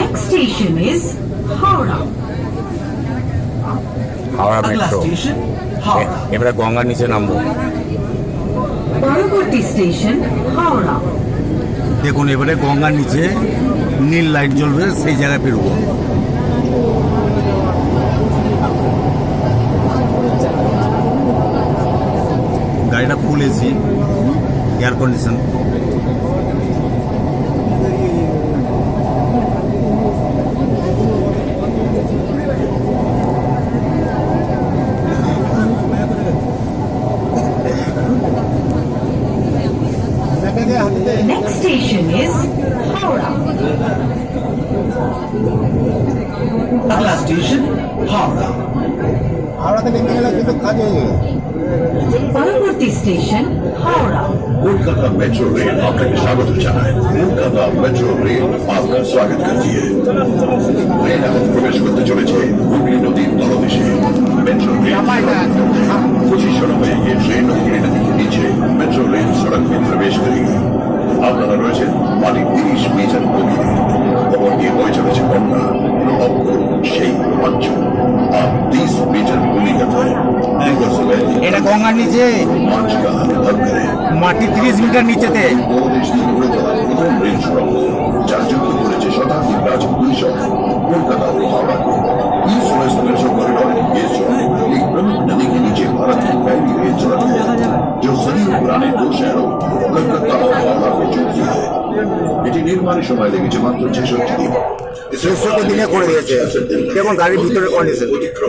Next station is Howrah. Howrah अगला metro. Station Howrah. এবারে গঙ্গার নিচে নামবো। পরবর্তী স্টেশন হাওড়া। দেখুন এবারে গঙ্গার নিচে নীল লাইট জ্বলবে, সেই জায়গায় বেরোবো। গাড়িটা ফুল AC, air condition. Next station is Howrah. अगला स्टेशन हावड़ा। পরবর্তী station Howrah. Kolkata metro rail आपके स्वागत জানায়। कोलकाता मेट्रो रेल आपका स्वागत करती है। ट्रेन आज प्रवेश करते চলেছে হুগলি নদীর তলদেশে। मेट्रो रेल कुछ ही क्षणों में ये ट्रेन হুগলি नदी के नीचे मेट्रो रेल सड़क में प्रवेश करेगी। আপনারা রয়েছেন মাটির 30 মিটার গভীরে। খবর দিয়ে বয়ে চলেছে গঙ্গা। অনুভব করুন সেই রোমাঞ্চ। आप 30 मीटर गूली कथाएं এটা গঙ্গার নিচে, रोमांच का अनुभव करें। মাটি 30 মিটার নিচেতে। বাংলাদেশ থেকে গড়ে তোলা প্রথম রেল সুড়ঙ্গ যার যুক্ত করেছে শতাব্দী প্রাচীন দুই শহর কলকাতা ও হাওড়াকে। इस सुएज मेट्रो कॉरिडोर की ये सड़क एक प्रमुख नदी के नीचे भारत की पहली रेल सड़क है जो सदियों पुराने दो शहरों कलकत्ता और हावड़ा को जोड़ती है। এটি নির্মাণের সময় লেগেছে মাত্র 66 দিন। 66 দিনে করে দিয়েছে। দেখুন গাড়ির ভিতরে কন্ডিশন। অতিক্রম